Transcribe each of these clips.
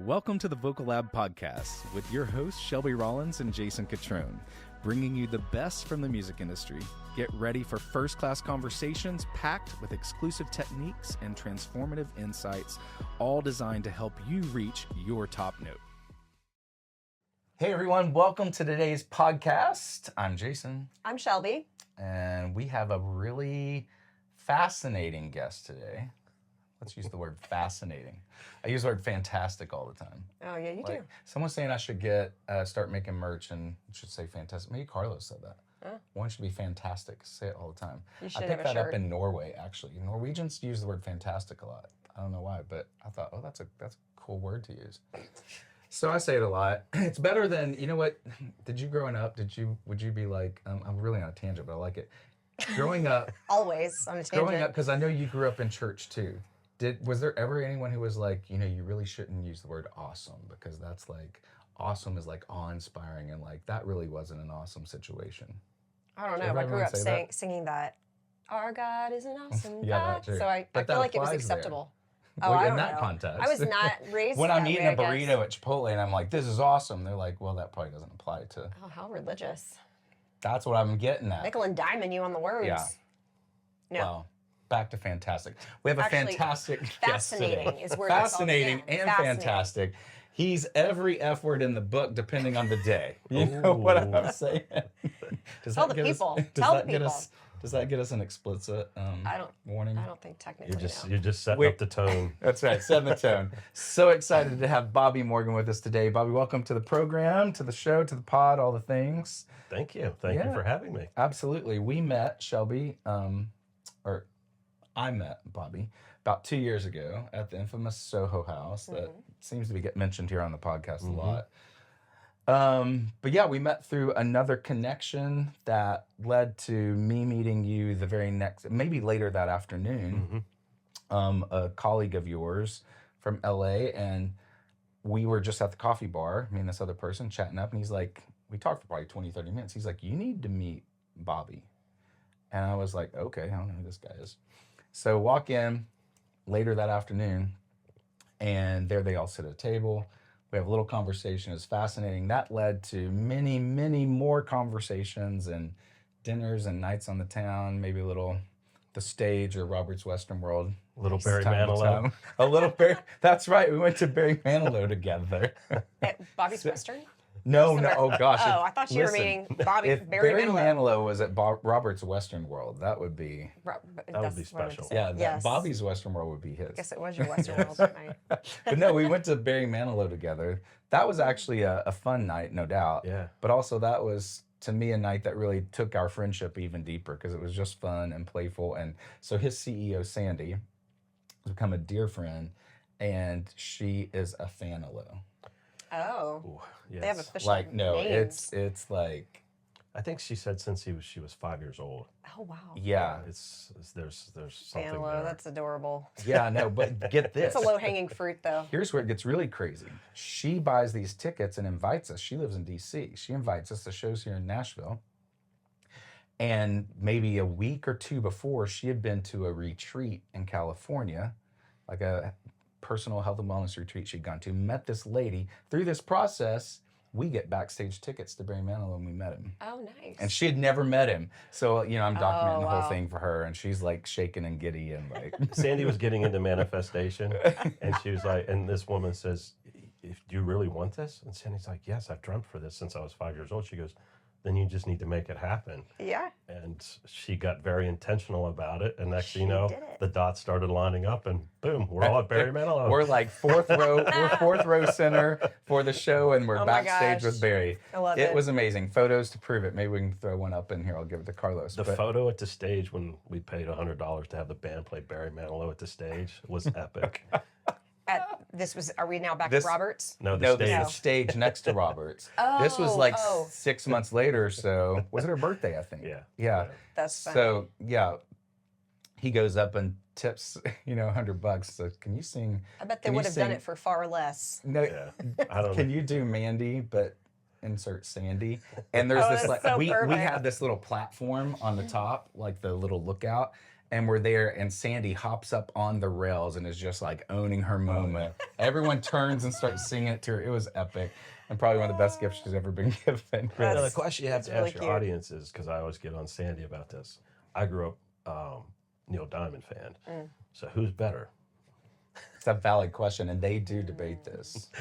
Welcome to the Vocal Lab Podcast with your hosts Shelby Rollins and Jason Catrone, bringing you the best from the music industry. Get ready for first-class conversations packed with exclusive techniques and transformative insights, all designed to help you reach your top note. Hey everyone, welcome to today's podcast. I'm Jason. I'm Shelby. And we have a really fascinating guest today. Let's use the word fascinating. I use the word fantastic all the time. Oh, yeah, you do. Someone's saying I should start making merch and it should say fantastic. Maybe Carlos said that. One should be fantastic. Say it all the time. You should I have picked a that shirt. up in Norway, actually. Norwegians use the word fantastic a lot. I don't know why, but I thought, oh, that's a cool word to use. So I say it a lot. It's better than, you know what, did you growing up, would you be like, I'm really on a tangent, but I like it. Growing up. Always on a tangent. Growing up, because I know you grew up in church too. Was there ever anyone who was like, you know, you really shouldn't use the word awesome because that's like, awesome is like awe-inspiring and like, that really wasn't an awesome situation. I don't know. Did I grew everyone up say that? singing that, our God is an awesome Yeah, God. that too. So I But feel that like it was applies there. acceptable. Well, I in don't that know. context. I was not raised when that I'm eating way, a I burrito guess. at Chipotle and I'm like, this is awesome. They're like, well, that probably doesn't apply to. Oh, how religious. That's what I'm getting at. Nickel and diming you on the words. Yeah. No. Well, back to fantastic. We have a Actually, fantastic guest today. fascinating is where that's all Fascinating began. and Fascinating. fantastic. He's every F word in the book, depending on the day. You know what I'm saying? Does Tell that the get us- people. does Tell the that get people. Does that get us an explicit warning? I don't think technically. You're just setting up the tone. That's right, setting the tone. So excited to have Bobby Morgan with us today. Bobby, welcome to the program, to the show, to the pod, all the things. Thank you. Thank you for having me. Absolutely. We met, Shelby, or I met Bobby about 2 years ago at the infamous Soho House that seems to be get mentioned here on the podcast a lot. But yeah, we met through another connection that led to me meeting you the very next, maybe later that afternoon, a colleague of yours from LA, and we were just at the coffee bar, me and this other person chatting up, and he's like, we talked for probably 20, 30 minutes. He's like, you need to meet Bobby. And I was like, okay, I don't know who this guy is. So walk in later that afternoon, and there they all sit at a table. We have a little conversation. It's fascinating. That led to many, many more conversations and dinners and nights on the town, maybe a little the stage or Robert's Western World. A little Time Barry to Manilow. time. A little Barry. That's right. We went to Barry Manilow together. At Bobby's Western? No. Oh gosh. Oh, I thought you were listen, meaning Bobby If Barry Barry Manilow. Manilow was at Robert's Western World, that would be. That would be That's what I meant to special. say. Yeah, Yes. Bobby's Western World would be his. I guess it was your Western World that night. But no, we went to Barry Manilow together. That was actually a fun night, no doubt. Yeah. But also that was, to me, a night that really took our friendship even deeper because it was just fun and playful. And so his CEO, Sandy, has become a dear friend, and she is a fan of Lo. Oh. Ooh, They have yes. official Like, no, names. it's like, I think she said since she was 5 years old. Oh, wow. yeah. There's something Angelo, there. that's adorable. Yeah, no, but get this. It's a low-hanging fruit, though. Here's where it gets really crazy. She buys these tickets and invites us. She lives in D.C. She invites us to shows here in Nashville. And maybe a week or two before, she had been to a retreat in California, like a personal health and wellness retreat she'd gone to, met this lady. Through this process, we get backstage tickets to Barry Manilow and we met him. Oh, nice. And she had never met him. So, you know, I'm documenting the wow. whole thing for her, and she's like shaking and giddy and like... Sandy was getting into manifestation, and she was like, and this woman says, "Do you really want this?" And Sandy's like, "Yes, I've dreamt for this since I was 5 years old." She goes, "Then you just need to make it happen." Yeah. And she got very intentional about it, and next thing you She know, did it. the dots started lining up, and boom, we're all at Barry Manilow. We're like fourth row center for the show, and we're Oh my backstage gosh. with Barry. I love It it. was amazing. Photos to prove it. Maybe we can throw one up in here. I'll give it to Carlos. The But photo at the stage when we paid $100 to have the band play Barry Manilow at the stage was epic. Are we now back This- at Roberts? No, the no, stage. this is stage next to Robert's. This was like 6 months later or so. Was it her birthday, I think? Yeah. Yeah. That's funny. So, yeah, he goes up and tips, $100. So, can you sing? I bet they can you would have done sing- it for far less. No, Yeah, I don't can know. you do Mandy, but insert Sandy? And there's Oh, this that's like so we perfect. had this little platform on the top, like the little lookout, and we're there, and Sandy hops up on the rails and is just like owning her moment. Everyone turns and starts singing it to her. It was epic, and probably one of the best gifts she's ever been given. Now, the question you have to really ask your cute. audience is, because I always get on Sandy about this. I grew up Neil Diamond fan. So who's better? It's a valid question, and they do debate this.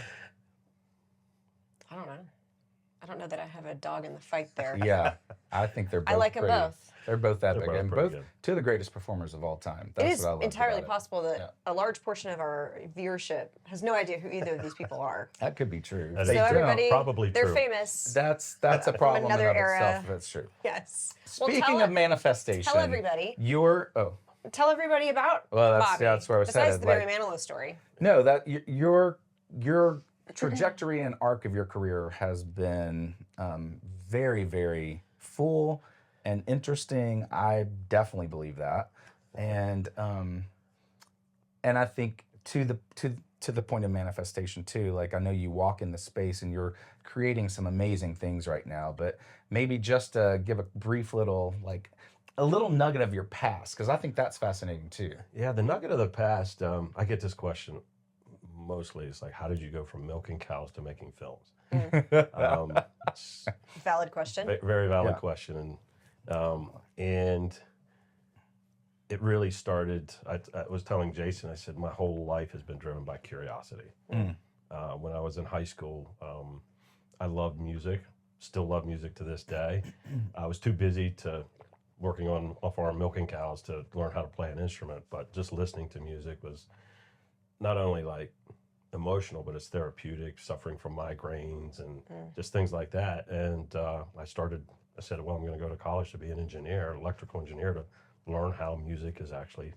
I don't know. I don't know that I have a dog in the fight there. Yeah, I think they're both I like them pretty- both. They're both epic, both and pretty both good. two of the greatest performers of all time. It That's is what I love entirely about it. possible that Yeah. a large portion of our viewership has no idea who either of these people are. That could be true. That So is everybody, probably they're true. famous. That's a problem in another and of era. itself if it's true. Yes. Well, Speaking of manifestation, tell everybody. Tell everybody about Well, Bobby. that's where I was Besides headed. the Barry Like, Manilow story. no, that your trajectory and arc of your career has been very, very full and interesting. I definitely believe that, and I think to the point of manifestation too. Like, I know you walk in the space and you're creating some amazing things right now, but maybe just give a brief little a little nugget of your past, because I think that's fascinating too. Yeah, the nugget of the past. I get this question mostly. It's like, how did you go from milking cows to making films? It's Valid question. very valid Yeah. question, and it really started. I was telling Jason, I said my whole life has been driven by curiosity. When I was in high school, I loved music. Still love music to this day. I was too busy to working on a farm milking cows to learn how to play an instrument, but just listening to music was not only like emotional, but it's therapeutic. Suffering from migraines and just things like that, and I said, well, I'm going to go to college to be an engineer, electrical engineer, to learn how music is actually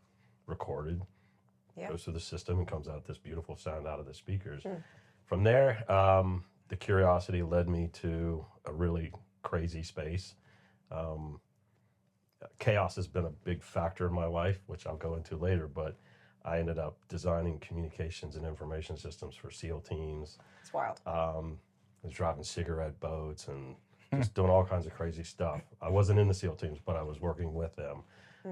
recorded, goes through the system, and comes out this beautiful sound out of the speakers. From there, the curiosity led me to a really crazy space. Chaos has been a big factor in my life, which I'll go into later, but I ended up designing communications and information systems for SEAL teams. It's wild. I was driving cigarette boats and just doing all kinds of crazy stuff. I wasn't in the SEAL teams, but I was working with them,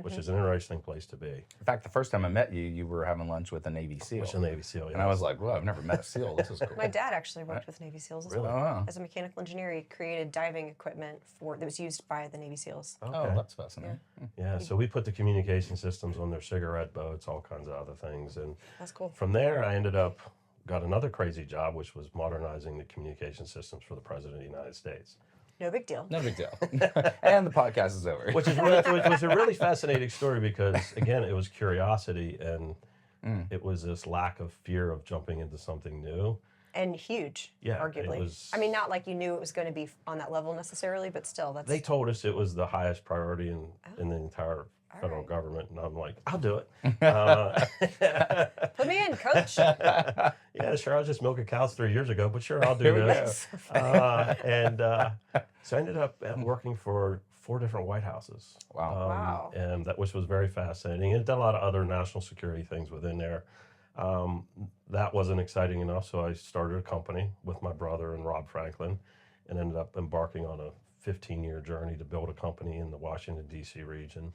which is an interesting place to be. In fact, the first time I met you, you were having lunch with a Navy SEAL. Which is a Navy SEAL, And I was like, well, I've never met a SEAL. This is cool. My dad actually worked with Navy SEALs as well. Oh, wow. As a mechanical engineer, he created diving equipment that was used by the Navy SEAls. Oh, that's fascinating. Yeah, so we put the communication systems on their cigarette boats, all kinds of other things. And That's cool. from there, I got another crazy job, which was modernizing the communication systems for the President of the United States. No big deal. No big deal. And the podcast is over. Which was a really fascinating story because, again, it was curiosity and it was this lack of fear of jumping into something new. And huge, Yeah, arguably. it was- I mean, not like you knew it was going to be on that level necessarily, but still, that's... They told us it was the highest priority in the entire federal government, and I'm like, I'll do it. Put me in, coach. Yeah, sure, I was just milking cows 3 years ago, but sure, I'll do this. So I ended up working for 4 different White Houses. Wow. Wow. And which was very fascinating. And done a lot of other national security things within there. That wasn't exciting enough, so I started a company with my brother and Rob Franklin, and ended up embarking on a 15-year journey to build a company in the Washington, D.C. region.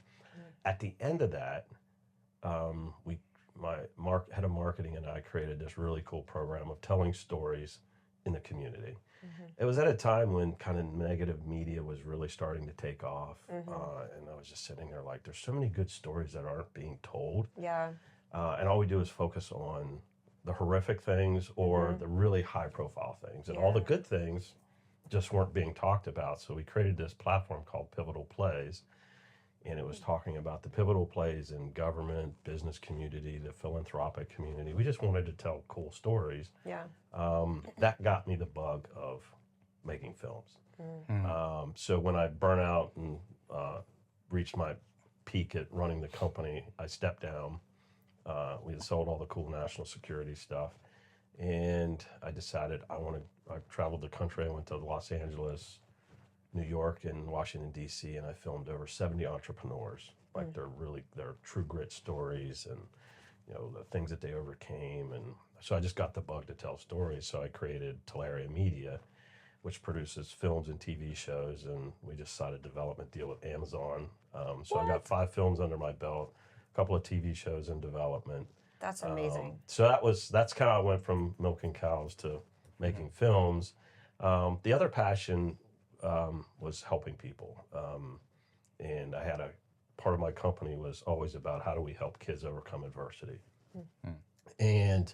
At the end of that, my head of marketing and I created this really cool program of telling stories in the community. It was at a time when kind of negative media was really starting to take off, and I was just sitting there like, there's so many good stories that aren't being told. Yeah. And all we do is focus on the horrific things or the really high-profile things, and all the good things just weren't being talked about. So we created this platform called Pivotal Plays, and it was talking about the pivotal plays in government, business community, the philanthropic community. We just wanted to tell cool stories. Yeah. That got me the bug of making films. So when I burnt out and reached my peak at running the company, I stepped down. We had sold all the cool national security stuff, and I decided I traveled the country. I went to Los Angeles, New York, and Washington, D.C., and I filmed over 70 entrepreneurs. Like they're true grit stories and, the things that they overcame. And so I just got the bug to tell stories. So I created Talaria Media, which produces films and TV shows, and we just signed a development deal with Amazon. So I've got 5 films under my belt, a couple of TV shows in development. That's amazing. So that's kind of, I went from milking cows to making films. The other passion was helping people. And I had part of my company was always about how do we help kids overcome adversity. Mm-hmm. And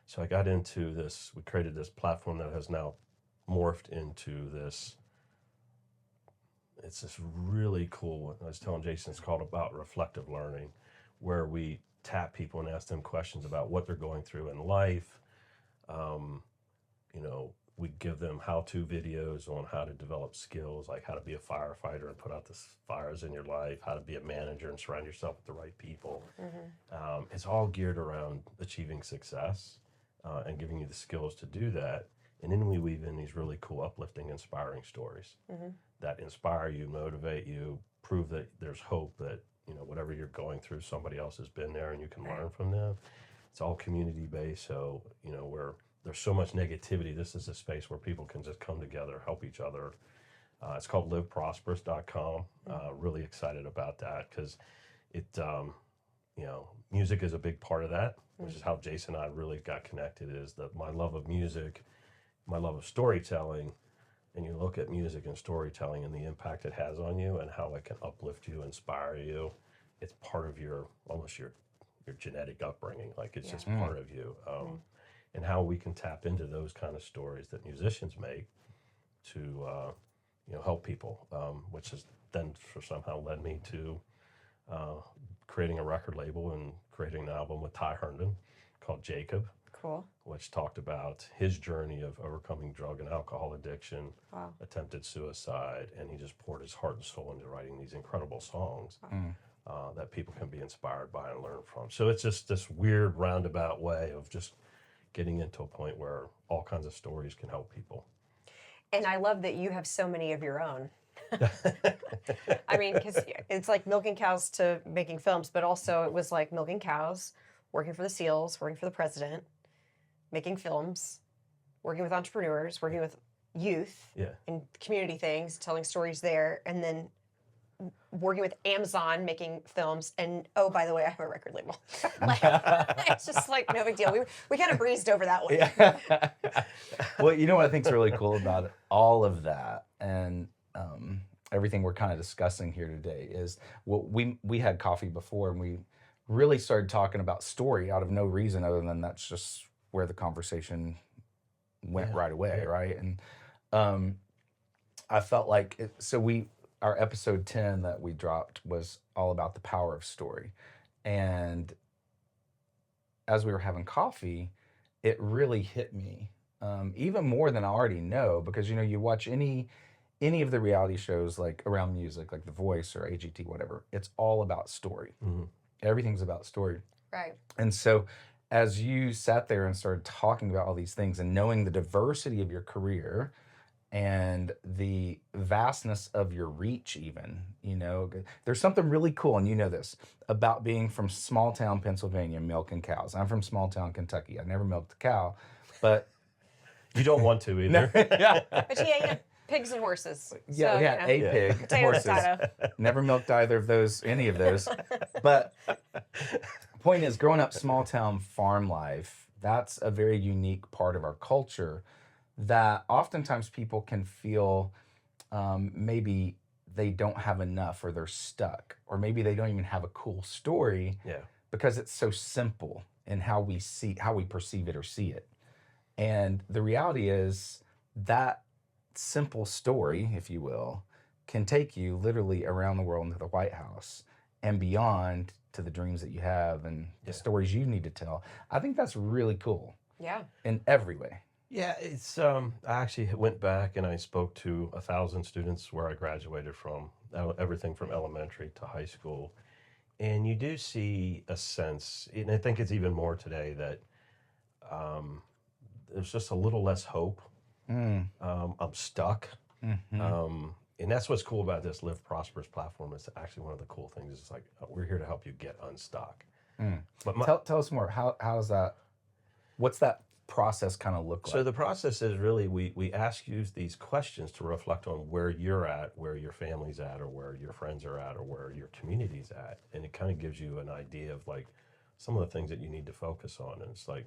so I got into this, we created this platform that has now morphed into this. It's this really cool, I was telling Jason, it's called About Reflective Learning, where we tap people and ask them questions about what they're going through in life. We give them how-to videos on how to develop skills, like how to be a firefighter and put out the fires in your life, how to be a manager and surround yourself with the right people. Mm-hmm. It's all geared around achieving success and giving you the skills to do that. And then we weave in these really cool, uplifting, inspiring stories that inspire you, motivate you, prove that there's hope, that whatever you're going through, somebody else has been there and you can learn from them. It's all community-based, so where there's so much negativity, this is a space where people can just come together, help each other. It's called liveprosperous.com. Really excited about that because it, music is a big part of that, which is how Jason and I really got connected, is that my love of music, my love of storytelling, and you look at music and storytelling and the impact it has on you and how it can uplift you, inspire you. It's part of almost your genetic upbringing. Like it's just part of you. And how we can tap into those kind of stories that musicians make to, help people, which has then somehow led me to creating a record label and creating an album with Ty Herndon called Jacob. Cool. Which talked about his journey of overcoming drug and alcohol addiction, attempted suicide, and he just poured his heart and soul into writing these incredible songs that people can be inspired by and learn from. So it's just this weird roundabout way of just getting into a point where all kinds of stories can help people. And I love that you have so many of your own. I mean, because it's like milking cows to making films, but also it was like milking cows, working for the SEALs, working for the president, making films, working with entrepreneurs, working with youth and community things, telling stories there, and then working with Amazon, making films, and oh, by the way, I have a record label. It's just like no big deal. We kind of breezed over that one. Yeah. Well, what I think is really cool about all of that and everything we're kind of discussing here today is we had coffee before and we really started talking about story out of no reason other than that's just where the conversation went right away, right? And I felt like our episode 10 that we dropped was all about the power of story. And as we were having coffee, it really hit me, even more than I already know, because, you watch any of the reality shows like around music, like The Voice or AGT, whatever, it's all about story. Mm-hmm. Everything's about story. Right. And so as you sat there and started talking about all these things and knowing the diversity of your career and the vastness of your reach even, there's something really cool, and this, about being from small town Pennsylvania, milking cows. I'm from small town Kentucky. I never milked a cow, but... You don't want to either. Yeah. But yeah, pigs and horses. Yeah, So, a pig, potato, horses. potato. Never milked any of those. But point is, growing up small town farm life, that's a very unique part of our culture that oftentimes people can feel maybe they don't have enough or they're stuck, or maybe they don't even have a cool story because it's so simple in how we perceive it or see it. And the reality is that simple story, if you will, can take you literally around the world into the White House and beyond to the dreams that you have and the stories you need to tell. I think that's really cool. Yeah. In every way. Yeah, it's I actually went back and I spoke to 1,000 students where I graduated from, everything from elementary to high school. And you do see a sense, and I think it's even more today, that there's just a little less hope. I'm stuck. Mm-hmm. And that's what's cool about this Live Prosperous platform. It's actually one of the cool things. It's like, we're here to help you get unstuck. But tell us more. How's that? What's that process kind of look like? So the process is really we ask you these questions to reflect on where you're at, where your family's at, or where your friends are at, or where your community's at, and it kind of gives you an idea of like some of the things that you need to focus on. And it's like,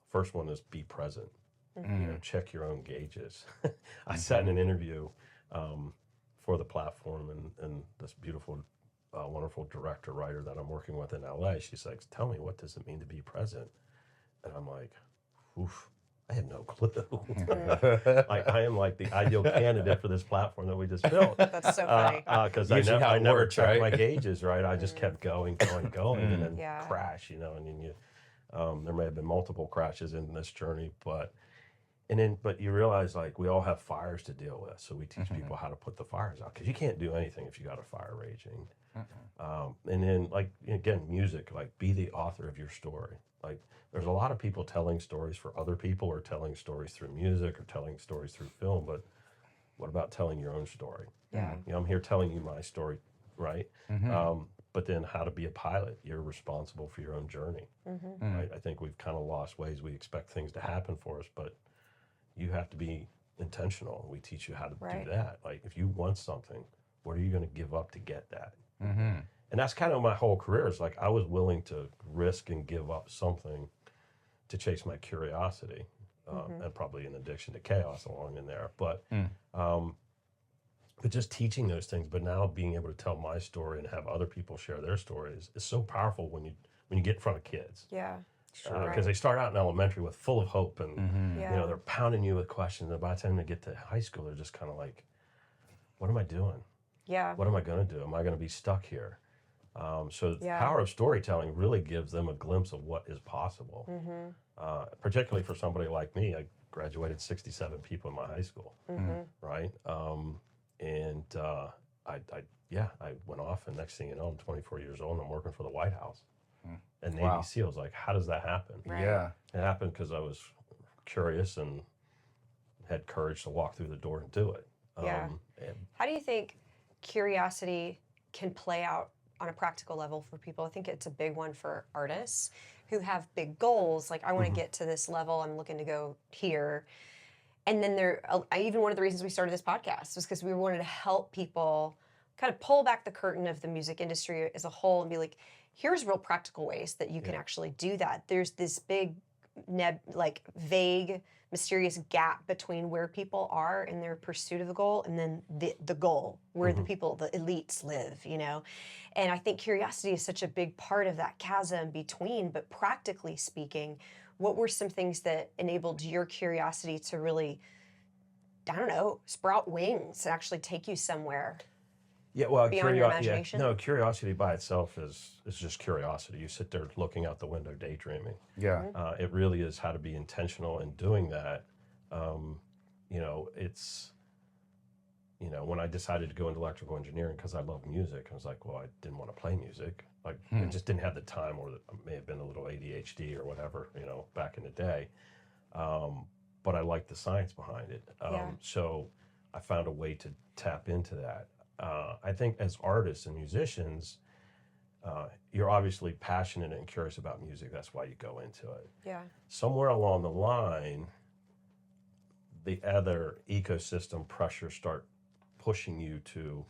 first one is be present. You know, check your own gauges. I sat in an interview for the platform, and this beautiful, wonderful director writer that I'm working with in LA. She's like, "Tell me, what does it mean to be present?" And I'm like, "Oof, I have no clue." Like, I am like the ideal candidate for this platform that we just built. That's so funny. Because Usually how I it never works, checked right? my gauges, right? I just kept going, and then Yeah. crash, you know. And then there may have been multiple crashes in this journey, but you realize like we all have fires to deal with, so we teach people how to put the fires out, because you can't do anything if you got a fire raging. And then, like, again, music, like, be the author of your story. Like, there's a lot of people telling stories for other people, or telling stories through music, or telling stories through film, but what about telling your own story? Yeah. You know, I'm here telling you my story, right? But then how to be a pilot. You're responsible for your own journey, right? I think we've kind of lost ways. We expect things to happen for us, but you have to be intentional. We teach you how to do that. Like, if you want something, what are you going to give up to get that? And that's kind of my whole career. Is like, I was willing to risk and give up something to chase my curiosity, and probably an addiction to chaos along in there. But just teaching those things, but now being able to tell my story and have other people share their stories is so powerful when you get in front of kids. Yeah. Because they start out in elementary with full of hope, and Yeah. you know, they're pounding you with questions, and by the time they get to high school, they're just kind of like, what am I doing? Yeah. What am I going to do? Am I going to be stuck here? So the Yeah. power of storytelling really gives them a glimpse of what is possible. Particularly for somebody like me, I graduated 67 people in my high school, right? I went off, and next thing you know, I'm 24 years old, and I'm working for the White House and Navy SEALs. Like, how does that happen? Yeah. It happened because I was curious and had courage to walk through the door and do it. Yeah. How do you think curiosity can play out on a practical level for people? I think it's a big one for artists who have big goals. Like, I want to get to this level. I'm looking to go here. And then even one of the reasons we started this podcast was because we wanted to help people kind of pull back the curtain of the music industry as a whole and be like, here's real practical ways that you can actually do that. There's this big, vague, mysterious gap between where people are in their pursuit of the goal and then the goal, where the people, the elites live, you know? And I think curiosity is such a big part of that chasm between, but practically speaking, what were some things that enabled your curiosity to really, I don't know, sprout wings and actually take you somewhere? Yeah, well, Beyond your imagination? No, curiosity by itself is just curiosity. You sit there looking out the window, daydreaming. Yeah. It really is how to be intentional in doing that. You know, it's, you know, when I decided to go into electrical engineering because I love music, I was like, well, I didn't want to play music. Like, I just didn't have the time, or I may have been a little ADHD or whatever, you know, back in the day. But I liked the science behind it. So I found a way to tap into that. I think as artists and musicians, you're obviously passionate and curious about music. That's why you go into it. Yeah. Somewhere along the line, the other ecosystem pressures start pushing you to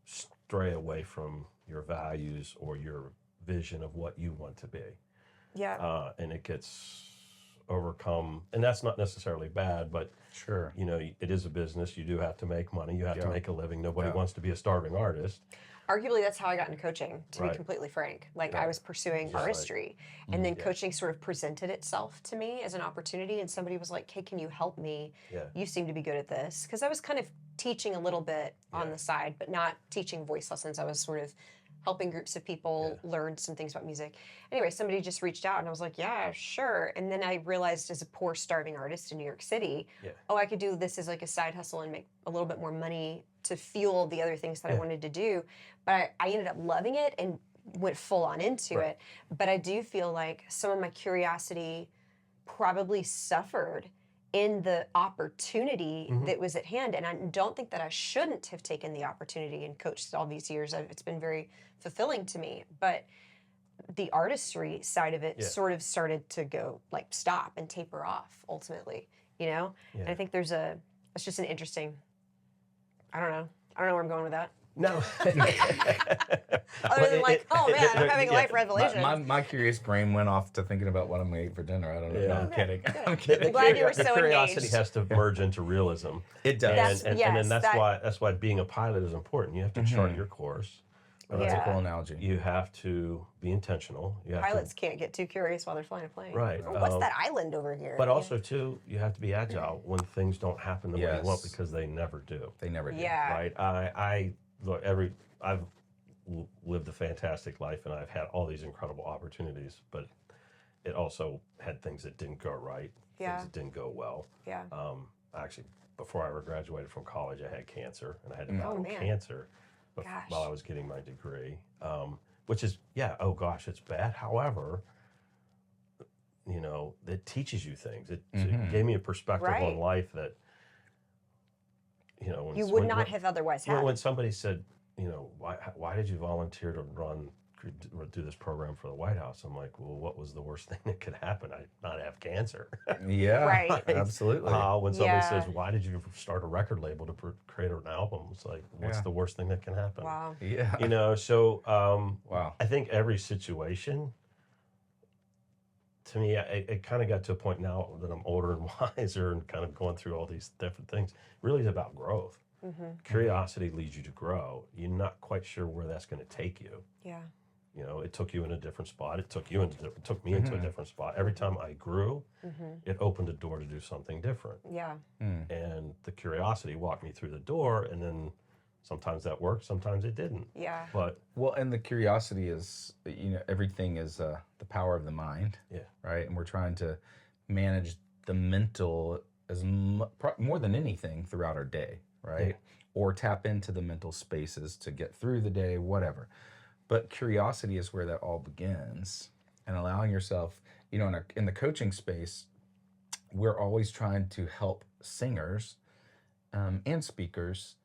stray away from your values or your vision of what you want to be. Yeah. And it gets overcome, and that's not necessarily bad, but Sure. you know, it is a business. You do have to make money. You have to make a living. Nobody Yeah. wants to be a starving artist. Arguably, that's how I got into coaching, to be completely frank. Like, I was pursuing Just like- artistry, and then coaching sort of presented itself to me as an opportunity, and somebody was like, hey, can you help me? Yeah. You seem to be good at this. Because I was kind of teaching a little bit on the side, but not teaching voice lessons. I was sort of helping groups of people learn some things about music. Anyway, somebody just reached out, and I was like, yeah, sure. And then I realized, as a poor, starving artist in New York City, I could do this as like a side hustle and make a little bit more money to fuel the other things that I wanted to do. But I ended up loving it and went full on into it. But I do feel like some of my curiosity probably suffered in the opportunity that was at hand. And I don't think that I shouldn't have taken the opportunity and coached all these years. It's been very fulfilling to me. But the artistry side of it Yeah. sort of started to go like stop and taper off ultimately, you know? Yeah. And I think it's just an interesting, I don't know where I'm going with that. No. Other than like, oh man, I'm having a life revelation. My curious brain went off to thinking about what I'm going to eat for dinner. I don't know. Yeah. No, I'm Good, kidding. good. I'm kidding. I'm glad you were The so curiosity engaged. has to merge into realism. It does. And then that's why being a pilot is important. You have to chart your course. That's a cool analogy. You have to be intentional. You have Pilots can't get too curious while they're flying a plane. Right. Oh, what's that island over here? But also, too, you have to be agile when things don't happen the way you want, Yes. because they never do. They never do. Yeah. Right? I've lived a fantastic life, and I've had all these incredible opportunities, but it also had things that didn't go right, Yeah. things that didn't go well. Yeah. Actually, before I ever graduated from college, I had cancer, and I had to battle man. cancer Gosh. while I was getting my degree, which is, oh gosh, it's bad. However, it teaches you things. It gave me a perspective Right. on life that, when, You would not have otherwise had. when somebody said, why did you volunteer to do this program for the White House? I'm like, well, what was the worst thing that could happen? I not have cancer. Yeah. Right. Absolutely. When somebody Yeah. says, why did you start a record label to create an album? It's like, what's the worst thing that can happen? Wow. Yeah. So Wow. I think every situation, to me, it kind of got to a point now that I'm older and wiser and kind of going through all these different things, really is about growth. Mm-hmm. Curiosity leads you to grow. You're not quite sure where that's going to take you. Yeah. It took you in a different spot. It took me into a different spot. Every time I grew, it opened a door to do something different. Yeah. And the curiosity walked me through the door, and then sometimes that worked, sometimes it didn't. Yeah. But Well, and the curiosity is, everything is the power of the mind. Yeah. Right. And we're trying to manage the mental as more than anything throughout our day. Right. Yeah. Or tap into the mental spaces to get through the day, whatever. But curiosity is where that all begins, and allowing yourself, in the coaching space, we're always trying to help singers and speakers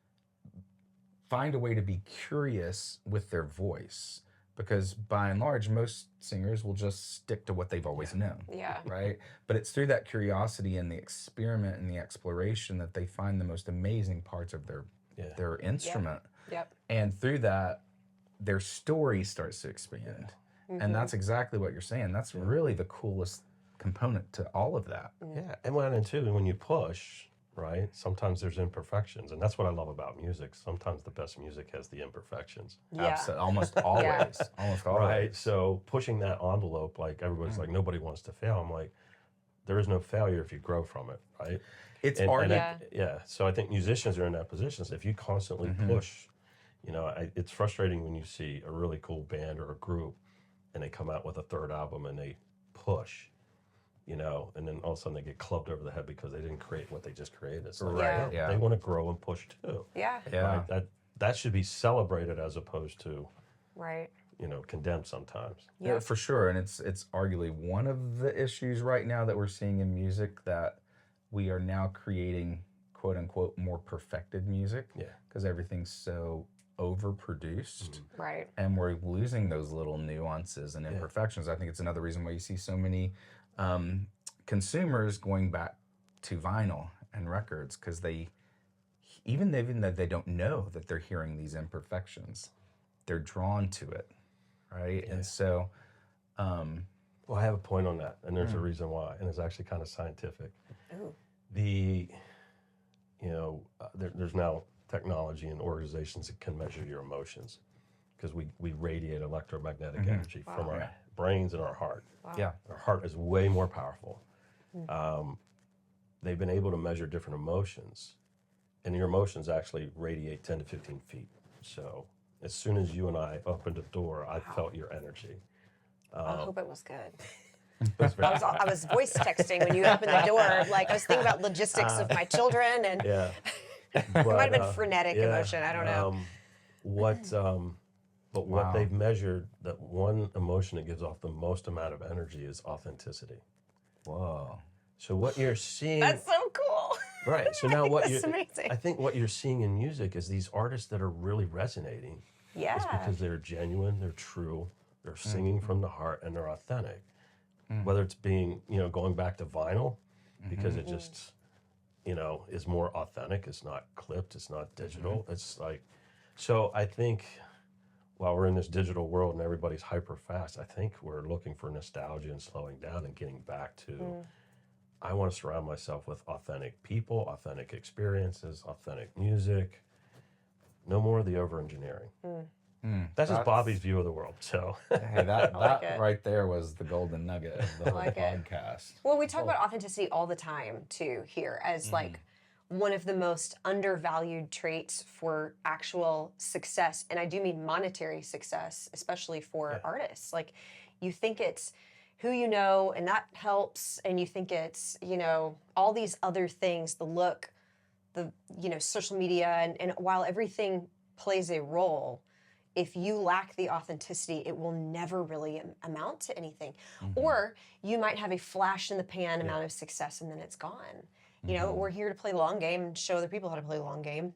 find a way to be curious with their voice, because by and large, most singers will just stick to what they've always known. Yeah. Right? But it's through that curiosity and the experiment and the exploration that they find the most amazing parts of their instrument. Yep. And through that, their story starts to expand. And that's exactly what you're saying. That's really the coolest component to all of that. yeah, and when you push, right, sometimes there's imperfections. And that's what I love about music. Sometimes the best music has the imperfections. Yeah. Almost always. Almost always. Right. So pushing that envelope, like everybody's like, nobody wants to fail. I'm like, there is no failure if you grow from it, right? It's art. So I think musicians are in that position. So if you constantly push, it's frustrating when you see a really cool band or a group and they come out with a third album and they push, and then all of a sudden they get clubbed over the head because they didn't create what they just created. It's like, Right. no, Yeah. they want to grow and push too. Yeah. Yeah. Right? That should be celebrated as opposed to, Right. condemned sometimes. Yeah, for sure. And it's arguably one of the issues right now that we're seeing in music, that we are now creating quote unquote more perfected music. Yeah. Because everything's so overproduced. Right. And we're losing those little nuances and imperfections. I think it's another reason why you see so many consumers going back to vinyl and records, because even though they don't know that they're hearing these imperfections, they're drawn to it, right? Yeah. And so, Well, I have a point on that, and there's a reason why, and it's actually kind of scientific. Ooh. There's now technology and organizations that can measure your emotions, because we radiate electromagnetic energy from our brains and our heart. Wow. yeah, Our heart is way more powerful. They've been able to measure different emotions, and your emotions actually radiate 10 to 15 feet. So as soon as you and I opened a door, I felt your energy. I hope it was good. That's very- I was voice texting when you opened the door. Like I was thinking about logistics of my children, and yeah. it might have been frenetic emotion. I don't know. But what they've measured, that one emotion that gives off the most amount of energy is authenticity. whoa. So what you're seeing, That's so cool. right? So now what That's you, amazing. I think what you're seeing in music is these artists that are really resonating. Yeah. It's because they're genuine, they're true, They're singing from the heart and they're authentic. Whether it's being, going back to vinyl, because it just, is more authentic. It's not clipped. It's not digital. It's like, so I think while we're in this digital world and everybody's hyper fast, I think we're looking for nostalgia and slowing down and getting back to, I want to surround myself with authentic people, authentic experiences, authentic music. No more of the over-engineering. That's just Bobby's view of the world. So Hey, that like it. right there was the golden nugget of the whole like it. podcast. Well, we talk about authenticity all the time too here as like one of the most undervalued traits for actual success, and I do mean monetary success, especially for artists. Like, you think it's who you know, and that helps, and you think it's all these other things, the look, the social media, and while everything plays a role, if you lack the authenticity, it will never really amount to anything. Or you might have a flash in the pan amount of success and then it's gone. We're here to play the long game and show other people how to play the long game.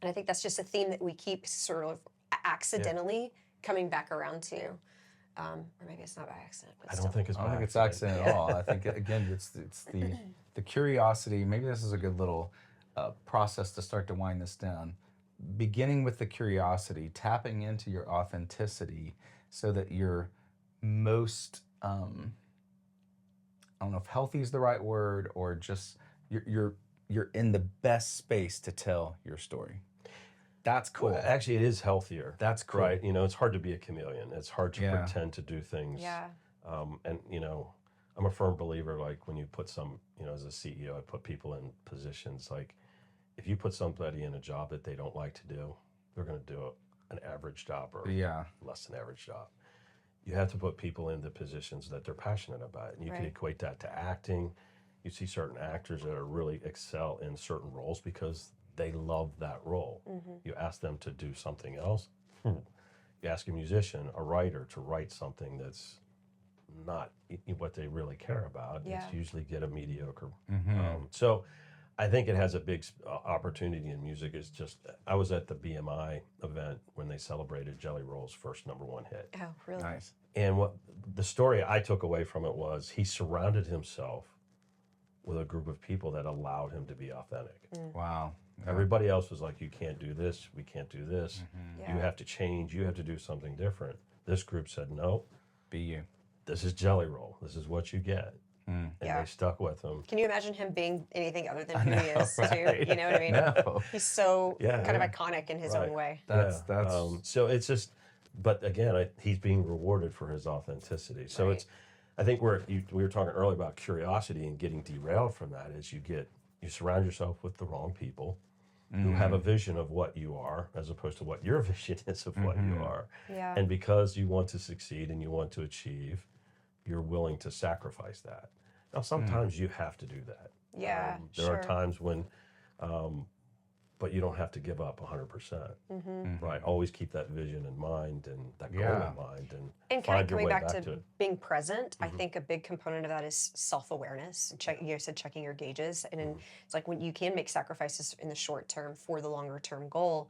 And I think that's just a theme that we keep sort of accidentally coming back around to. Or maybe it's not by accident. But I don't think it's I don't think it's accident at all. I think, again, it's the curiosity. Maybe this is a good little process to start to wind this down. Beginning with the curiosity, tapping into your authenticity so that you're most, I don't know if healthy is the right word, or just you're in the best space to tell your story. That's cool. Well, actually, it is healthier. That's cool. Right? It's hard to be a chameleon. It's hard to pretend to do things. Yeah. And, I'm a firm believer, like when you put as a CEO, I put people in positions like, if you put somebody in a job that they don't like to do, they're going to do an average job or less than average job. You have to put people in the positions that they're passionate about. And you can equate that to acting. You see certain actors that are really excel in certain roles because they love that role. You ask them to do something else. You ask a musician, a writer, to write something that's not what they really care about. Yeah. It's usually get a mediocre. So I think it has a big opportunity in music. Is just, I was at the BMI event when they celebrated Jelly Roll's first #1 hit. Oh, really? Nice. And what the story I took away from it was he surrounded himself with a group of people that allowed him to be authentic. Wow. Everybody else was like, you can't do this, we can't do this. Yeah. You have to change, you have to do something different. This group said, no, Be you. this is Jelly Roll. This is what you get. And they stuck with him. Can you imagine him being anything other than who he is, too? You know what I mean? No. He's so kind of iconic in his own way. That's So it's just, but again, he's being rewarded for his authenticity. So I think we were talking earlier about curiosity and getting derailed from that is you surround yourself with the wrong people who have a vision of what you are as opposed to what your vision is of what you are. Yeah. And because you want to succeed and you want to achieve, you're willing to sacrifice that. Now, sometimes you have to do that. Yeah, There are times when, but you don't have to give up 100%. Right? Always keep that vision in mind and that goal in mind, And kind find of your coming way back back to to it. being present, I think a big component of that is self-awareness. You said checking your gauges, and it's like when you can make sacrifices in the short term for the longer term goal,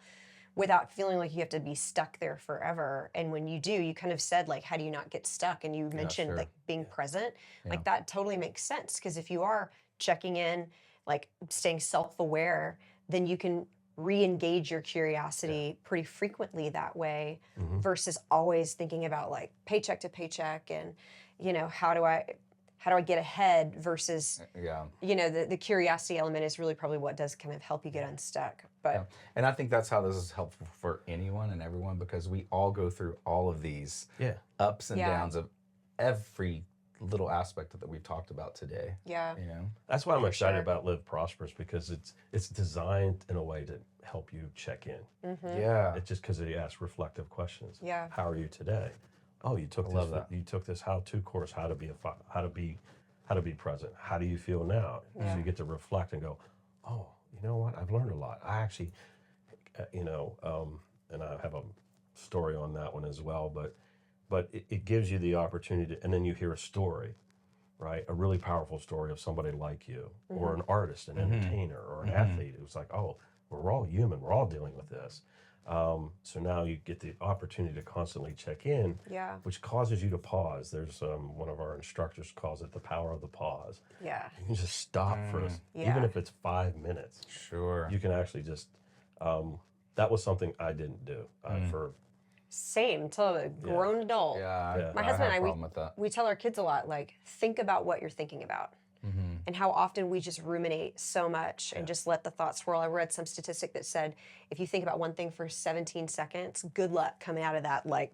without feeling like you have to be stuck there forever. And when you do, you kind of said, like, how do you not get stuck? And you mentioned like being present. Like that totally makes sense, because if you are checking in, like staying self-aware, then you can re-engage your curiosity pretty frequently that way, versus always thinking about like paycheck to paycheck and, how do I get ahead versus, the curiosity element is really probably what does kind of help you get unstuck. But and I think that's how this is helpful for anyone and everyone, because we all go through all of these ups and downs of every little aspect that we've talked about today. Yeah. That's why I'm excited about Live Prosperous, because it's designed in a way to help you check in. Yeah. It's just because it asks reflective questions. Yeah. How are you today? Oh, you took You took this how-to course, how to be present. How do you feel now? So you get to reflect and go, oh, you know what? I've learned a lot. I actually, and I have a story on that one as well, but it gives you the opportunity to, and then you hear a story, right? A really powerful story of somebody like you, or an artist, an entertainer, or an athlete. It was like, oh, we're all human. We're all dealing with this. So now you get the opportunity to constantly check in, Yeah. which causes you to pause. There's one of our instructors calls it the power of the pause. Yeah. You can just stop for us, Yeah. even if it's 5 minutes. Sure. You can actually just. That was something I didn't do for. Same, till a grown adult. Yeah. My I husband have and a I, problem with that. we tell our kids a lot, like, think about what you're thinking about. And how often we just ruminate so much and just let the thoughts swirl. I read some statistic that said if you think about one thing for 17 seconds, good luck coming out of that like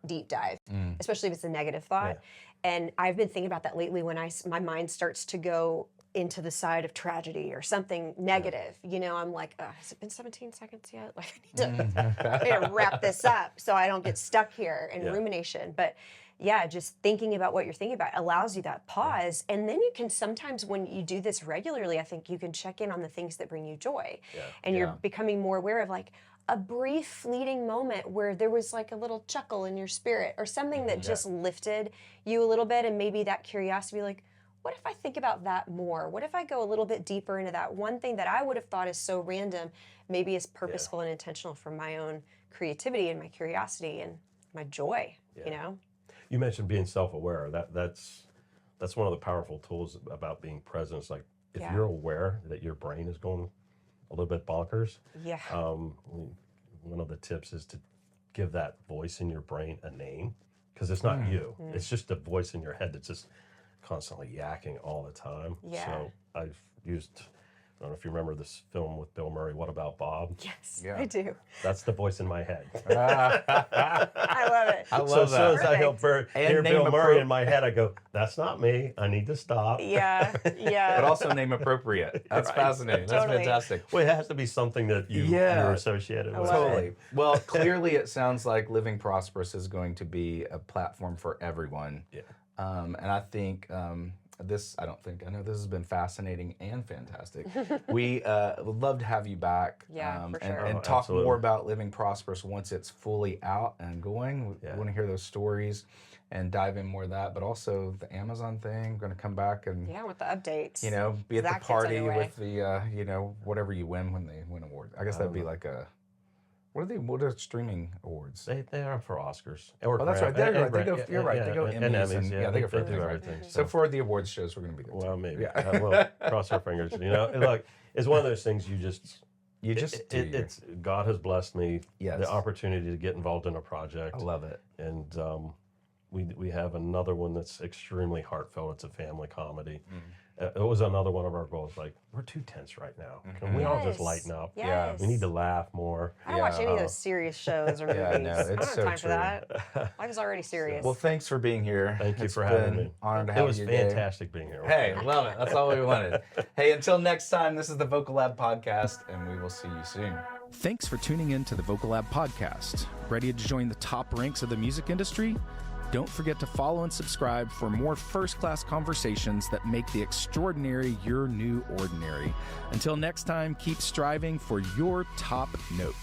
deep dive, especially if it's a negative thought. And I've been thinking about that lately when my mind starts to go into the side of tragedy or something negative. You know, I'm like, has it been 17 seconds yet? Like I need to wrap this up so I don't get stuck here in rumination. But yeah, just thinking about what you're thinking about allows you that pause. And then you can sometimes, when you do this regularly, I think you can check in on the things that bring you joy. And you're becoming more aware of like a brief fleeting moment where there was like a little chuckle in your spirit or something that just lifted you a little bit. And maybe that curiosity, like, what if I think about that more? What if I go a little bit deeper into that one thing that I would have thought is so random, maybe is purposeful and intentional for my own creativity and my curiosity and my joy, you know? You mentioned being self-aware. That's one of the powerful tools about being present. It's like if you're aware that your brain is going a little bit bonkers. One of the tips is to give that voice in your brain a name because it's not you. It's just a voice in your head that's just constantly yakking all the time. So I've used. I don't know if you remember this film with Bill Murray, What About Bob? Yes, I do. That's the voice in my head. I love it. I love So as soon as I hear name Bill Murray in my head, I go, that's not me. I need to stop. Yeah. But also name appropriate. That's fascinating. That's Totally. fantastic. Well, it has to be something that you're associated with. love Totally. Well, clearly it sounds like Living Prosperous is going to be a platform for everyone. Yeah. And I think I know this has been fascinating and fantastic. We would love to have you back For sure. and talk more about Living Prosperous once it's fully out and going. We want to hear those stories and dive in more of that, but also the Amazon thing. We're going to come back and with the updates. you know, be at That the gets party underway. with the you know, whatever you win when they win awards. I guess that'd be like a what are streaming awards? They are for Oscars. Oh, that's right. You're right. They go and Emmys. Emmys. They go for do everything. So for the awards shows, we're going to be there. Well, maybe. Well, cross our fingers. You know, and look, it's one of those things you just do. It's God has blessed me the opportunity to get involved in a project. I love it. And we have another one that's extremely heartfelt. It's a family comedy. It was another one of our goals. Like, we're too tense right now. Can we all just lighten up? Yes. We need to laugh more. I don't watch any of those serious shows or movies. no, I don't it's have so time for true. that. Life is already serious. Well, thanks for being here. Thank you It's for having been me. Honored to have you. It was fantastic being here. Hey, love it. That's all we wanted. Hey, until next time, this is the Vocal Lab Podcast, and we will see you soon. Thanks for tuning in to the Vocal Lab Podcast. Ready to join the top ranks of the music industry? Don't forget to follow and subscribe for more first-class conversations that make the extraordinary your new ordinary. Until next time, keep striving for your top note.